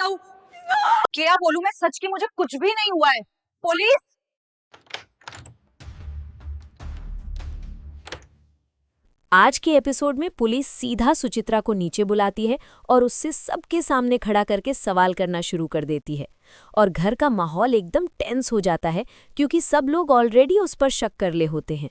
बताऊं? क्या बोलूं मैं, सच की मुझे कुछ भी नहीं हुआ है। पुलिस! आज के एपिसोड में पुलिस सीधा सुचित्रा को नीचे बुलाती है और उससे सबके सामने खड़ा करके सवाल करना शुरू कर देती है। और घर का माहौल एकदम टेंस हो जाता है क्योंकि सब लोग ऑलरेडी उस पर शक कर ले होते हैं।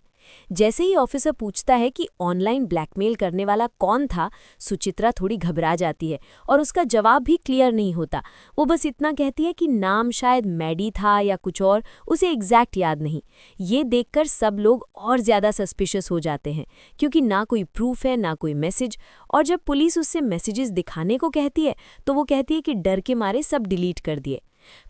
जैसे ही ऑफिसर पूछता है कि ऑनलाइन ब्लैकमेल करने वाला कौन था, सुचित्रा थोड़ी घबरा जाती है और उसका जवाब भी क्लियर नहीं होता। वो बस इतना कहती है कि नाम शायद मैडी था या कुछ और, उसे एग्जैक्ट याद नहीं। ये देखकर सब लोग और ज़्यादा सस्पिशियस हो जाते हैं क्योंकि ना कोई प्रूफ है ना कोई मैसेज। और जब पुलिस उससे मैसेजेस दिखाने को कहती है तो वो कहती है कि डर के मारे सब डिलीट कर दिए।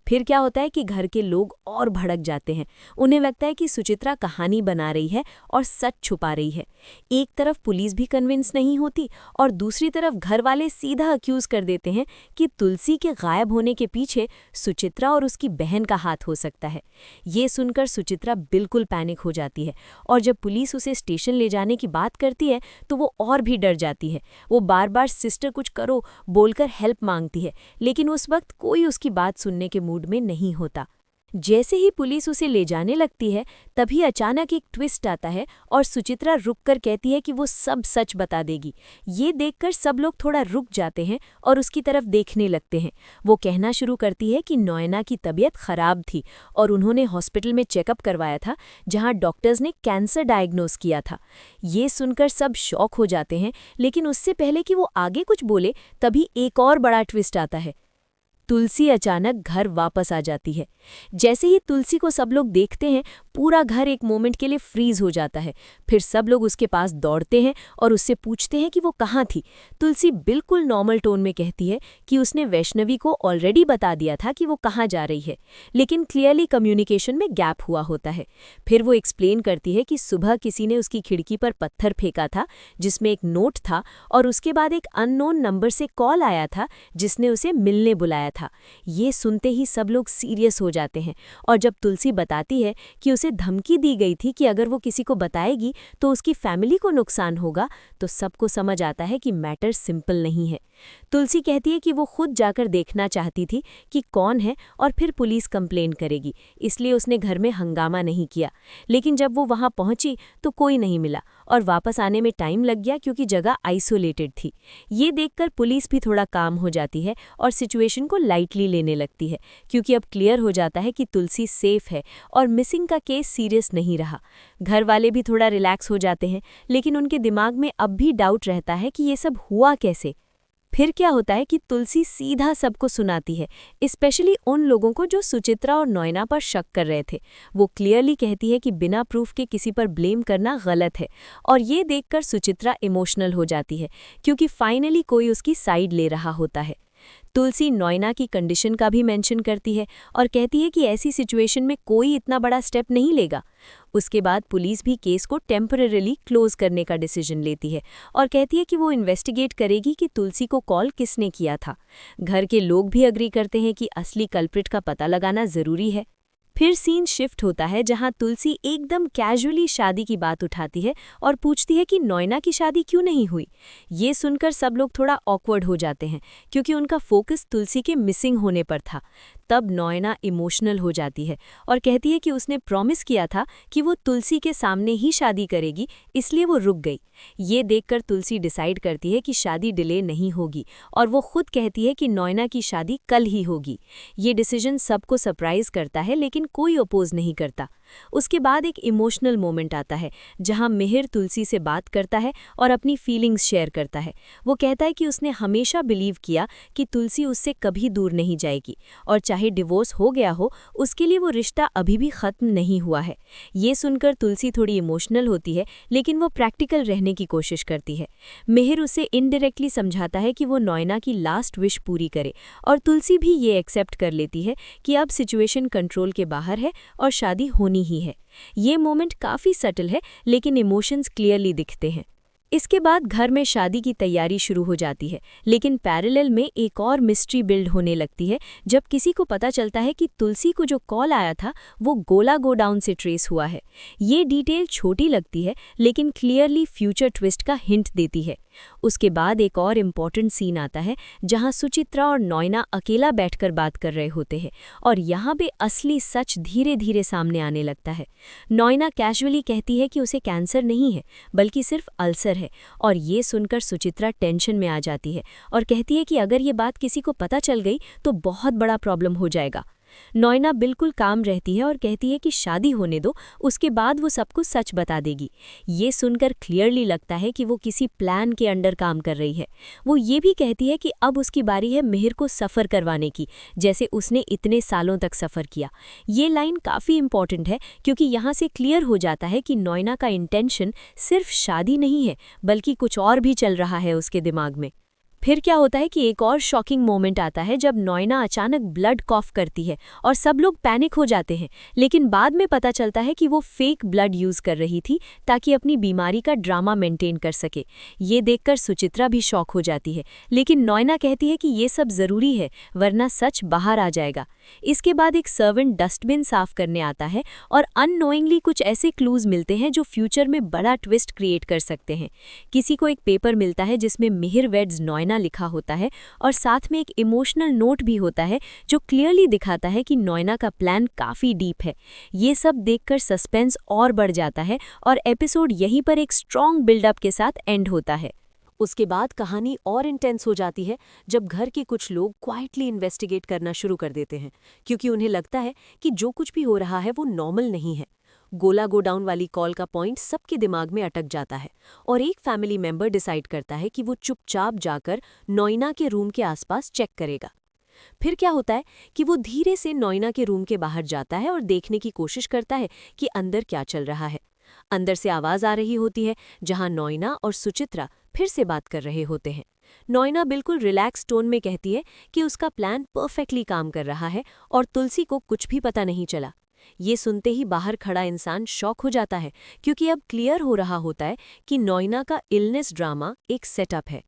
फिर क्या होता है कि घर के लोग और भड़क जाते हैं। उन्हें लगता है कि सुचित्रा कहानी बना रही है और सच छुपा रही है। एक तरफ पुलिस भी कन्विंस नहीं होती और दूसरी तरफ घर वाले सीधा अक्यूज कर देते हैं कि तुलसी के गायब होने के पीछे सुचित्रा और उसकी बहन का हाथ हो सकता है। ये सुनकर सुचित्रा बिल्कुल पैनिक हो जाती है और जब पुलिस उसे स्टेशन ले जाने की बात करती है तो वो और भी डर जाती है। वो बार बार सिस्टर कुछ करो बोलकर हेल्प मांगती है, लेकिन उस वक्त कोई उसकी बात सुनने के मूड में नहीं होता। जैसे ही पुलिस उसे ले जाने लगती है तभी अचानक एक ट्विस्ट आता है और सुचित्रा रुककर कहती है कि वो सब सच बता देगी। ये देखकर सब लोग थोड़ा रुक जाते हैं और उसकी तरफ देखने लगते हैं। वो कहना शुरू करती है कि नयना की तबीयत खराब थी और उन्होंने हॉस्पिटल में चेकअप करवाया था जहां डॉक्टर्स ने कैंसर डायग्नोज किया था। ये सुनकर सब शॉक हो जाते हैं, लेकिन उससे पहले कि वो आगे कुछ बोले तभी एक और बड़ा ट्विस्ट आता है। तुलसी अचानक घर वापस आ जाती है। जैसे ही तुलसी को सब लोग देखते हैं पूरा घर एक मोमेंट के लिए फ्रीज हो जाता है। फिर सब लोग उसके पास दौड़ते हैं और उससे पूछते हैं कि वो कहाँ थी। तुलसी बिल्कुल नॉर्मल टोन में कहती है कि उसने वैष्णवी को ऑलरेडी बता दिया था कि वो कहाँ जा रही है, लेकिन क्लियरली कम्युनिकेशन में गैप हुआ होता है। फिर वो एक्सप्लेन करती है कि सुबह किसी ने उसकी खिड़की पर पत्थर फेंका था जिसमें एक नोट था और उसके बाद एक अननोन नंबर से कॉल आया था जिसने उसे मिलने बुलाया था। ये सुनते ही सब लोग सीरियस हो जाते हैं और जब तुलसी बताती है कि उसे धमकी दी गई थी कि अगर वो किसी को बताएगी तो उसकी फैमिली को नुकसान होगा, तो सबको समझ आता है कि मैटर सिंपल नहीं है। तुलसी कहती है कि वो खुद जाकर देखना चाहती थी कि कौन है और फिर पुलिस कंप्लेन करेगी, इसलिए उसने घर में हंगामा नहीं किया। लेकिन जब वो वहां पहुंची तो कोई नहीं मिला और वापस आने में टाइम लग गया क्योंकि जगह आइसोलेटेड थी। ये देखकर पुलिस भी थोड़ा काम हो जाती है और सिचुएशन को लाइटली लेने लगती है क्योंकि अब क्लियर हो जाता है कि तुलसी सेफ है और मिसिंग का केस सीरियस नहीं रहा। घर वाले भी थोड़ा रिलैक्स हो जाते हैं, लेकिन उनके दिमाग में अब भी डाउट रहता है कि ये सब हुआ कैसे। फिर क्या होता है कि तुलसी सीधा सबको सुनाती है, स्पेशली उन लोगों को जो सुचित्रा और नयना पर शक कर रहे थे। वो क्लियरली कहती है कि बिना प्रूफ के किसी पर ब्लेम करना गलत है और ये देखकर सुचित्रा इमोशनल हो जाती है क्योंकि फाइनली कोई उसकी साइड ले रहा होता है। तुलसी नयना की कंडीशन का भी मेंशन करती है और कहती है कि ऐसी सिचुएशन में कोई इतना बड़ा स्टेप नहीं लेगा। उसके बाद पुलिस भी केस को टेम्परेरीली क्लोज करने का डिसीजन लेती है और कहती है कि वो इन्वेस्टिगेट करेगी कि तुलसी को कॉल किसने किया था। घर के लोग भी अग्री करते हैं कि असली कल्प्रिट का पता लगाना जरूरी है। फिर सीन शिफ्ट होता है जहां तुलसी एकदम कैजुअली शादी की बात उठाती है और पूछती है कि नयना की शादी क्यों नहीं हुई। ये सुनकर सब लोग थोड़ा ऑकवर्ड हो जाते हैं क्योंकि उनका फोकस तुलसी के मिसिंग होने पर था। तब नयना इमोशनल हो जाती है और कहती है कि उसने प्रॉमिस किया था कि वो तुलसी के सामने ही शादी करेगी, इसलिए वो रुक गई। ये देखकर तुलसी डिसाइड करती है कि शादी डिले नहीं होगी और वो खुद कहती है कि नयना की शादी कल ही होगी। ये डिसीजन सबको सरप्राइज करता है, लेकिन कोई अपोज नहीं करता। उसके बाद एक इमोशनल मोमेंट आता है जहां मिहिर तुलसी से बात करता है और अपनी फीलिंग्स शेयर करता है। वो कहता है कि उसने हमेशा बिलीव किया कि तुलसी उससे कभी दूर नहीं जाएगी और चाहे डिवोर्स हो गया हो उसके लिए वो रिश्ता अभी भी खत्म नहीं हुआ है। ये सुनकर तुलसी थोड़ी इमोशनल होती है, लेकिन वो प्रैक्टिकल रहने की कोशिश करती है। मिहिर उसे इनडायरेक्टली समझाता है कि वो नयना की लास्ट विश पूरी करे और तुलसी भी ये एक्सेप्ट कर लेती है कि अब सिचुएशन कंट्रोल के बाहर है और शादी होनी ही है। ये मोमेंट काफी सटल है, लेकिन इमोशंस क्लियरली दिखते हैं। इसके बाद घर में शादी की तैयारी शुरू हो जाती है, लेकिन पैरेलल में एक और मिस्ट्री बिल्ड होने लगती है जब किसी को पता चलता है कि तुलसी को जो कॉल आया था वो गोला गोडाउन से ट्रेस हुआ है। ये डिटेल छोटी लगती है, लेकिन क्लियरली फ्यूचर ट्विस्ट का हिंट देती है। उसके बाद एक और इम्पॉर्टेंट सीन आता है जहां सुचित्रा और नॉयना अकेला बैठकर बात कर रहे होते हैं और यहाँ पे असली सच धीरे धीरे सामने आने लगता है। नॉयना कैजुअली कहती है कि उसे कैंसर नहीं है बल्कि सिर्फ अल्सर है, और ये सुनकर सुचित्रा टेंशन में आ जाती है और कहती है कि अगर ये बात किसी को पता चल गई तो बहुत बड़ा प्रॉब्लम हो जाएगा। नॉयना बिल्कुल काम रहती है और कहती है कि शादी होने दो, उसके बाद वो सबको सच बता देगी। ये सुनकर क्लियरली लगता है कि वो किसी प्लान के अंडर काम कर रही है। वो ये भी कहती है कि अब उसकी बारी है मिहिर को सफ़र करवाने की, जैसे उसने इतने सालों तक सफ़र किया। ये लाइन काफ़ी इंपॉर्टेंट है क्योंकि यहाँ से क्लियर हो जाता है कि नॉयना का इंटेंशन सिर्फ शादी नहीं है बल्कि कुछ और भी चल रहा है उसके दिमाग में। फिर क्या होता है कि एक और शॉकिंग मोमेंट आता है जब नॉयना अचानक ब्लड कॉफ करती है और सब लोग पैनिक हो जाते हैं, लेकिन बाद में पता चलता है कि वो फेक ब्लड यूज़ कर रही थी ताकि अपनी बीमारी का ड्रामा मेंटेन कर सके। ये देखकर सुचित्रा भी शॉक हो जाती है, लेकिन नॉयना कहती है कि ये सब ज़रूरी है वरना सच बाहर आ जाएगा। इसके बाद एक सर्वेंट डस्टबिन साफ करने आता है और अननोइंगली कुछ ऐसे क्लूज़ मिलते हैं जो फ्यूचर में बड़ा ट्विस्ट क्रिएट कर सकते हैं। किसी को एक पेपर मिलता है जिसमें मिहिर वेड्स नॉयना लिखा होता है और साथ में एक इमोशनल नोट भी होता है जो क्लियरली दिखाता है कि नॉयना का प्लान काफ़ी डीप है। ये सब देखकर सस्पेंस और बढ़ जाता है और एपिसोड यहीं पर एक स्ट्रॉन्ग बिल्डअप के साथ एंड होता है। उसके बाद कहानी और इंटेंस हो जाती है जब घर के कुछ लोग क्वाइटली इन्वेस्टिगेट करना शुरू कर देते हैं, क्योंकि उन्हें लगता है कि जो कुछ भी हो रहा है वो नॉर्मल नहीं है। गोला गोडाउन वाली कॉल का पॉइंट सबके दिमाग में अटक जाता है और एक फैमिली मेंबर डिसाइड करता है कि वो चुपचाप जाकर नॉयना के रूम के आसपास चेक करेगा। फिर क्या होता है कि वो धीरे से नॉयना के रूम के बाहर जाता है और देखने की कोशिश करता है कि अंदर क्या चल रहा है। अंदर से आवाज आ रही होती है जहां नॉयना और सुचित्रा फिर से बात कर रहे होते हैं। नॉयना बिल्कुल रिलैक्स टोन में कहती है कि उसका प्लान परफेक्टली काम कर रहा है और तुलसी को कुछ भी पता नहीं चला। ये सुनते ही बाहर खड़ा इंसान शॉक हो जाता है क्योंकि अब क्लियर हो रहा होता है कि नॉयना का इलनेस ड्रामा एक सेटअप है।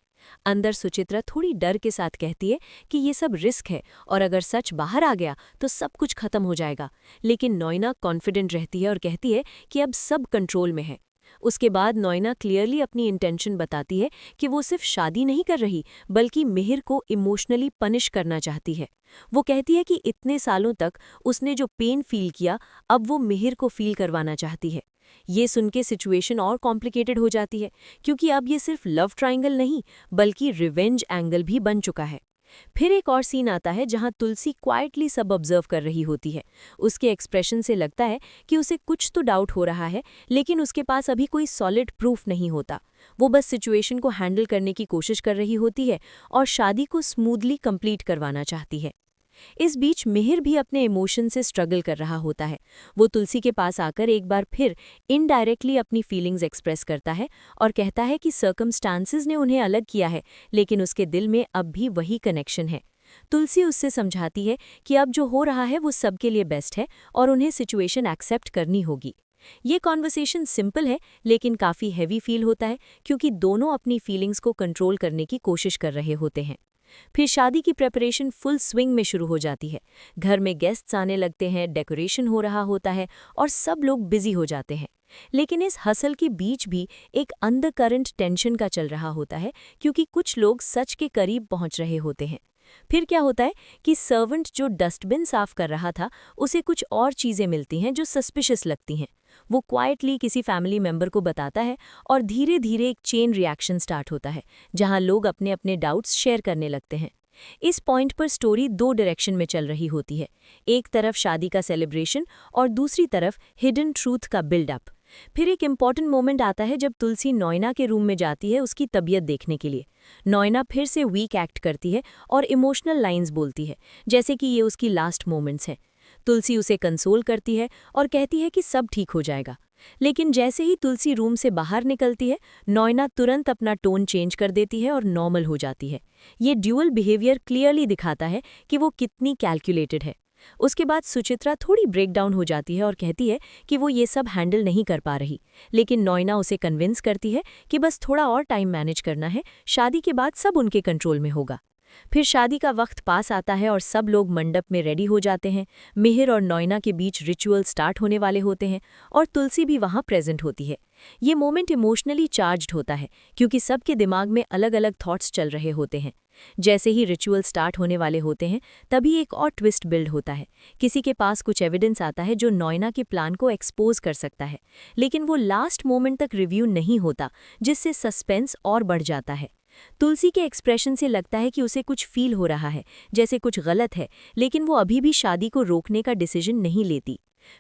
अंदर सुचित्रा थोड़ी डर के साथ कहती है कि ये सब रिस्क है और अगर सच बाहर आ गया तो सब कुछ खत्म हो जाएगा, लेकिन नॉयना कॉन्फिडेंट रहती है और कहती है कि अब सब कंट्रोल में है। उसके बाद नॉयना क्लियरली अपनी इंटेंशन बताती है कि वो सिर्फ शादी नहीं कर रही बल्कि मिहिर को इमोशनली पनिश करना चाहती है। वो कहती है कि इतने सालों तक उसने जो पेन फील किया अब वो मिहिर को फील करवाना चाहती है। ये सुन के सिचुएशन और कॉम्प्लिकेटेड हो जाती है क्योंकि अब ये सिर्फ लव ट्रायंगल नहीं बल्कि रिवेंज एंगल भी बन चुका है। फिर एक और सीन आता है जहां तुलसी क्वाइटली सब ऑब्जर्व कर रही होती है। उसके एक्सप्रेशन से लगता है कि उसे कुछ तो डाउट हो रहा है, लेकिन उसके पास अभी कोई सॉलिड प्रूफ नहीं होता। वो बस सिचुएशन को हैंडल करने की कोशिश कर रही होती है और शादी को स्मूथली कंप्लीट करवाना चाहती है। इस बीच मिहिर भी अपने इमोशन से स्ट्रगल कर रहा होता है। वो तुलसी के पास आकर एक बार फिर इनडायरेक्टली अपनी फीलिंग्स एक्सप्रेस करता है और कहता है कि सर्कमस्टांसेस ने उन्हें अलग किया है, लेकिन उसके दिल में अब भी वही कनेक्शन है। तुलसी उससे समझाती है कि अब जो हो रहा है वो सबके लिए बेस्ट है और उन्हें सिचुएशन एक्सेप्ट करनी होगी। ये कॉन्वर्सेशन सिंपल है लेकिन काफ़ी हैवी फील होता है क्योंकि दोनों अपनी फीलिंग्स को कंट्रोल करने की कोशिश कर रहे होते हैं। फिर शादी की प्रेपरेशन फुल स्विंग में शुरू हो जाती है। घर में गेस्ट्स आने लगते हैं, डेकोरेशन हो रहा होता है और सब लोग बिजी हो जाते हैं। लेकिन इस हसल के बीच भी एक अंडरकरंट टेंशन का चल रहा होता है क्योंकि कुछ लोग सच के करीब पहुंच रहे होते हैं। फिर क्या होता है कि सर्वेंट जो डस्टबिन साफ कर रहा था उसे कुछ और चीज़ें मिलती हैं जो सस्पिशियस लगती हैं। वो क्वाइटली किसी फैमिली मेंबर को बताता है और धीरे धीरे एक चेन रिएक्शन स्टार्ट होता है जहां लोग अपने अपने डाउट्स शेयर करने लगते हैं। इस पॉइंट पर स्टोरी दो डायरेक्शन में चल रही होती है, एक तरफ शादी का सेलिब्रेशन और दूसरी तरफ हिडन ट्रूथ का बिल्डअप। फिर एक इम्पॉर्टेंट मोमेंट आता है जब तुलसी नॉयना के रूम में जाती है उसकी तबीयत देखने के लिए। नॉयना फिर से वीक एक्ट करती है और इमोशनल लाइंस बोलती है जैसे कि ये उसकी लास्ट मोमेंट्स हैं। तुलसी उसे कंसोल करती है और कहती है कि सब ठीक हो जाएगा, लेकिन जैसे ही तुलसी रूम से बाहर निकलती है नॉयना तुरंत अपना टोन चेंज कर देती है और नॉर्मल हो जाती है। ये ड्यूअल बिहेवियर क्लियरली दिखाता है कि वो कितनी कैलकुलेटेड है। उसके बाद सुचित्रा थोड़ी ब्रेकडाउन हो जाती है और कहती है कि वो ये सब हैंडल नहीं कर पा रही, लेकिन नॉयना उसे कन्विंस करती है कि बस थोड़ा और टाइम मैनेज करना है, शादी के बाद सब उनके कंट्रोल में होगा। फिर शादी का वक्त पास आता है और सब लोग मंडप में रेडी हो जाते हैं। मिहिर और नॉयना के बीच रिचुअल स्टार्ट होने वाले होते हैं और तुलसी भी वहाँ प्रेजेंट होती है। ये मोमेंट इमोशनली चार्ज्ड होता है क्योंकि सबके दिमाग में अलग अलग थॉट्स चल रहे होते हैं। जैसे ही रिचुअल स्टार्ट होने वाले होते हैं तभी एक और ट्विस्ट बिल्ड होता है। किसी के पास कुछ एविडेंस आता है जो नॉयना के प्लान को एक्सपोज कर सकता है, लेकिन वो लास्ट मोमेंट तक रिव्यू नहीं होता, जिससे सस्पेंस और बढ़ जाता है। तुलसी के एक्सप्रेशन से लगता है कि उसे कुछ फील हो रहा है, जैसे कुछ गलत है, लेकिन वो अभी भी शादी को रोकने का डिसीजन नहीं लेती।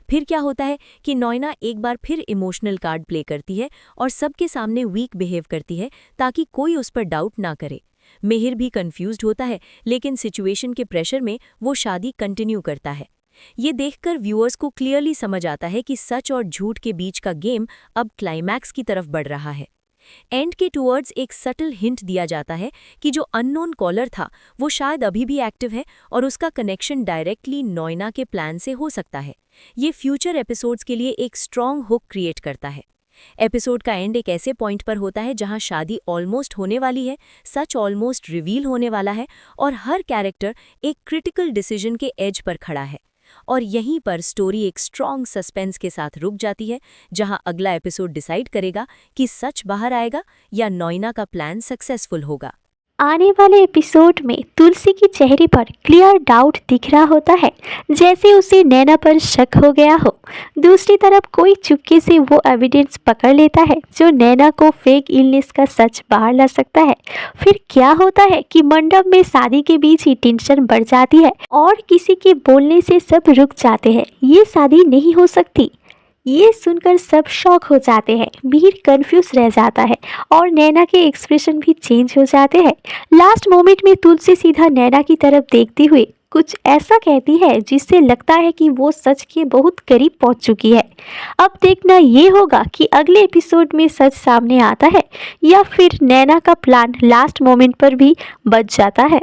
फिर क्या होता है कि नॉयना एक बार फिर इमोशनल कार्ड प्ले करती है और सबके सामने वीक बिहेव करती है ताकि कोई उस पर डाउट ना करे। मिहिर भी कंफ्यूज्ड होता है, लेकिन सिचुएशन के प्रेशर में वो शादी कंटिन्यू करता है। ये देखकर व्यूअर्स को क्लियरली समझ आता है कि सच और झूठ के बीच का गेम अब क्लाइमैक्स की तरफ बढ़ रहा है। एंड के टुवर्ड्स एक सटल हिंट दिया जाता है कि जो अननोन कॉलर था वो शायद अभी भी एक्टिव है और उसका कनेक्शन डायरेक्टली नॉयना के प्लान से हो सकता है। ये फ्यूचर एपिसोड्स के लिए एक स्ट्रॉन्ग हुक क्रिएट करता है। एपिसोड का एंड एक ऐसे पॉइंट पर होता है जहां शादी ऑलमोस्ट होने वाली है, सच ऑलमोस्ट रिवील होने वाला है और हर कैरेक्टर एक क्रिटिकल डिसीजन के एज पर खड़ा है। और यहीं पर स्टोरी एक स्ट्रॉन्ग सस्पेंस के साथ रुक जाती है, जहां अगला एपिसोड डिसाइड करेगा कि सच बाहर आएगा या नॉयना का प्लान सक्सेसफुल होगा। आने वाले एपिसोड में तुलसी के चेहरे पर क्लियर डाउट दिख रहा होता है, जैसे उसे नैना पर शक हो गया हो। दूसरी तरफ कोई चुपके से वो एविडेंस पकड़ लेता है जो नैना को फेक इलनेस का सच बाहर ला सकता है। फिर क्या होता है कि मंडप में शादी के बीच ही टेंशन बढ़ जाती है और किसी के बोलने से सब रुक जाते हैं। ये शादी नहीं हो सकती। ये सुनकर सब शॉक हो जाते हैं। मिहिर कंफ्यूज रह जाता है और नैना के एक्सप्रेशन भी चेंज हो जाते हैं। लास्ट मोमेंट में तुलसी सीधा नैना की तरफ देखते हुए कुछ ऐसा कहती है जिससे लगता है कि वो सच के बहुत करीब पहुंच चुकी है। अब देखना ये होगा कि अगले एपिसोड में सच सामने आता है या फिर नैना का प्लान लास्ट मोमेंट पर भी बच जाता है।